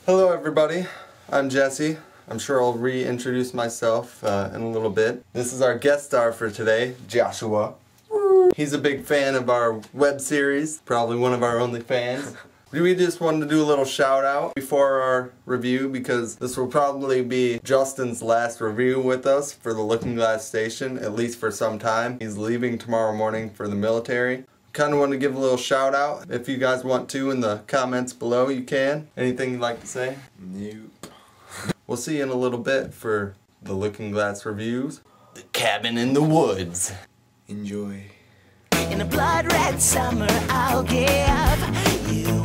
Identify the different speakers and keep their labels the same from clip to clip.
Speaker 1: Hello everybody, I'm Jesse. I'm sure I'll reintroduce myself in a little bit. This is our guest star for today, Joshua. He's a big fan of our web series, probably one of our only fans. We just wanted to do a little shout out before our review because this will probably be Justin's last review with us for the Looking Glass Station, at least for some time. He's leaving tomorrow morning for the military. Kind of want to give a little shout out. If you guys want to in the comments below, you can. Anything you'd like to say?
Speaker 2: Nope.
Speaker 1: We'll see you in a little bit for the Looking Glass reviews. The Cabin in the Woods.
Speaker 2: Enjoy.
Speaker 3: In a blood red summer, I'll give you.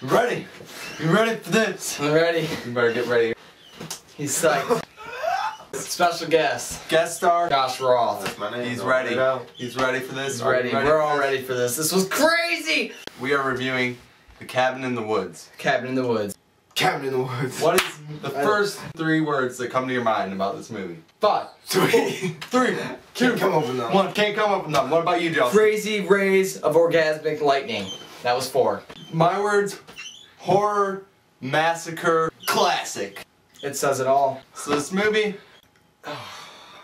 Speaker 1: Ready? You ready for this?
Speaker 4: I'm ready.
Speaker 1: You better get ready.
Speaker 4: He's psyched. Special guest.
Speaker 1: Guest star,
Speaker 4: Josh Roth.
Speaker 2: That's my name.
Speaker 1: He's
Speaker 2: Don't
Speaker 1: ready.
Speaker 2: let it out.
Speaker 1: He's ready for this.
Speaker 4: He's
Speaker 1: Are you
Speaker 4: ready. We're
Speaker 1: for
Speaker 4: all
Speaker 1: this?
Speaker 4: ready for this. This was crazy!
Speaker 1: We are reviewing The Cabin in the Woods.
Speaker 4: Cabin in the Woods.
Speaker 2: Cabin in the Woods.
Speaker 1: What is the first 3 words that come to your mind about this movie?
Speaker 4: 5,
Speaker 1: 3, 2,
Speaker 2: Can't come up with none.
Speaker 1: 1. Can't come up with none. What about you, Justin?
Speaker 4: Crazy rays of orgasmic lightning. That was 4.
Speaker 1: My words: horror, massacre, classic.
Speaker 4: It says it all.
Speaker 1: So this movie, oh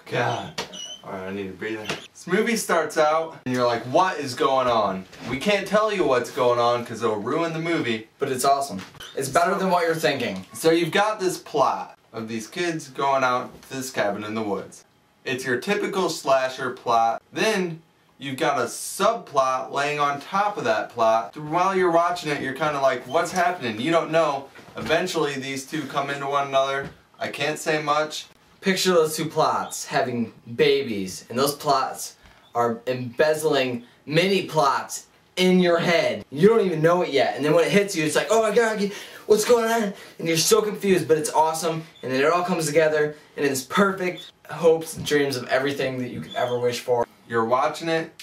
Speaker 1: god. Alright, I need to breathe in. This movie starts out and you're like, what is going on? We can't tell you what's going on because it'll ruin the movie.
Speaker 4: But it's awesome. It's better than what you're thinking.
Speaker 1: So you've got this plot of these kids going out to this cabin in the woods. It's your typical slasher plot. Then you've got a subplot laying on top of that plot. While you're watching it, you're kind of like, what's happening? You don't know. Eventually these two come into one another. I can't say much.
Speaker 4: Picture those 2 plots having babies, and those plots are embezzling mini plots in your head. You don't even know it yet, and then when it hits you, it's like, oh my god, what's going on? And you're so confused, but it's awesome, and then it all comes together, and it's perfect hopes and dreams of everything that you could ever wish for.
Speaker 1: You're watching it,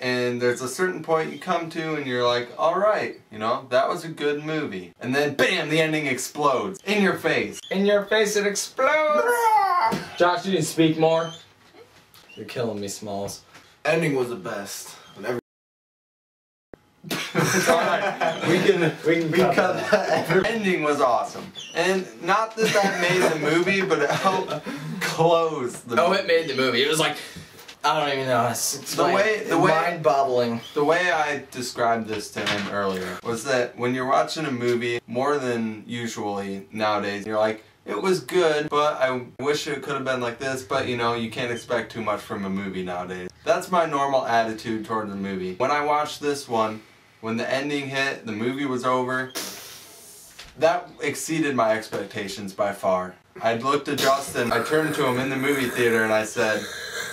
Speaker 1: and there's a certain point you come to, and you're like, alright, you know, that was a good movie. And then, bam, the ending explodes. In your face.
Speaker 4: In your face, it explodes! Josh, you need to speak more. You're killing me, Smalls.
Speaker 2: Ending was the best.
Speaker 1: Alright, we can cut that. Ending was awesome. And not that that made the movie, but it helped close the movie.
Speaker 4: Oh, it made the movie. It was like, I don't even know. Mind-boggling.
Speaker 1: The way I described this to him earlier was that when you're watching a movie, more than usually nowadays, you're like, it was good, but I wish it could have been like this, but you know, you can't expect too much from a movie nowadays. That's my normal attitude toward the movie. When I watched this one, when the ending hit, the movie was over, that exceeded my expectations by far. I looked at Justin, I turned to him in the movie theater and I said,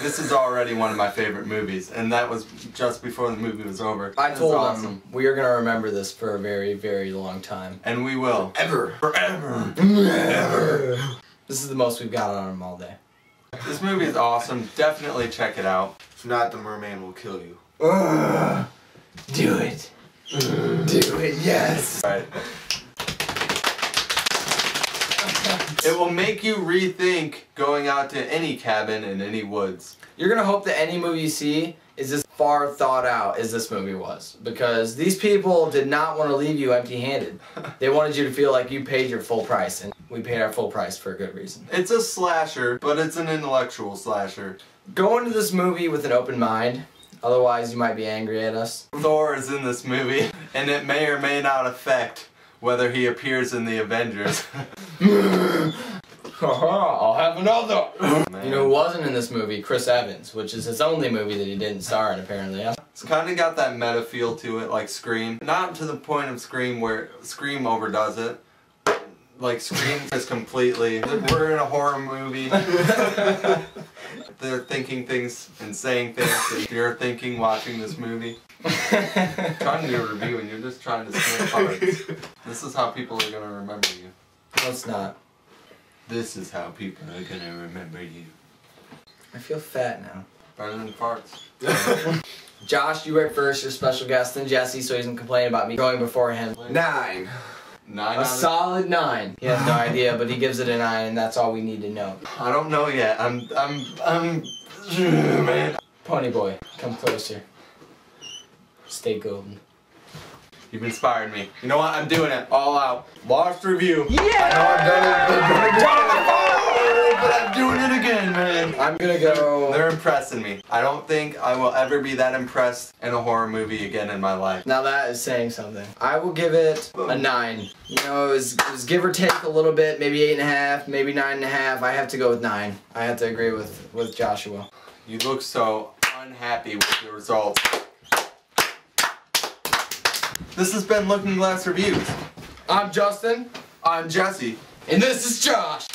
Speaker 1: this is already one of my favorite movies, and that was just before the movie was over.
Speaker 4: I told him we are going to remember this for a very, very long time.
Speaker 1: And we will.
Speaker 2: Ever.
Speaker 1: Forever.
Speaker 4: Ever. This is the most we've got on him all day.
Speaker 1: This movie is awesome. Definitely check it out.
Speaker 2: If not, the merman will kill you.
Speaker 4: Do it. Do it, yes.
Speaker 1: Alright. It will make you rethink going out to any cabin in any woods.
Speaker 4: You're going to hope that any movie you see is as far thought out as this movie was. Because these people did not want to leave you empty-handed. They wanted you to feel like you paid your full price, and we paid our full price for a good reason.
Speaker 1: It's a slasher, but it's an intellectual slasher.
Speaker 4: Go into this movie with an open mind. Otherwise, you might be angry at us.
Speaker 1: Thor is in this movie, and it may or may not affect whether he appears in the Avengers.
Speaker 4: I'll have another!
Speaker 1: Man.
Speaker 4: You know who wasn't in this movie? Chris Evans, which is his only movie that he didn't star in, apparently.
Speaker 1: It's kind of got that meta feel to it, like Scream. Not to the point of Scream where Scream overdoes it. Like Scream is completely, we're in a horror movie. They're thinking things and saying things that you're thinking watching this movie. Trying to do a review and you're just trying to snip parts. This is how people are going to remember you.
Speaker 4: No, it's not.
Speaker 1: This is how people are going to remember you.
Speaker 4: I feel fat now.
Speaker 1: Better than farts.
Speaker 4: Josh, you were first, your special guest, and Jesse, so he doesn't complain about me going before him.
Speaker 2: 9.
Speaker 1: 9
Speaker 4: A solid 9. He has no idea, but he gives it a 9, and that's all we need to know.
Speaker 1: I don't know yet. I'm man.
Speaker 4: Pony boy, come closer. Stay golden.
Speaker 1: You've inspired me. You know what? I'm doing it all out. Lost review.
Speaker 4: Yeah!
Speaker 1: I know I've done it, but I'm doing it again, man.
Speaker 4: I'm gonna go.
Speaker 1: They're impressing me. I don't think I will ever be that impressed in a horror movie again in my life.
Speaker 4: Now that is saying something. I will give it a 9. You know, it was give or take a little bit, maybe 8.5, maybe 9.5. I have to go with 9. I have to agree with Joshua.
Speaker 1: You look so unhappy with your results. This has been Looking Glass Reviews.
Speaker 4: I'm Justin.
Speaker 1: I'm Jesse.
Speaker 4: And this is Josh.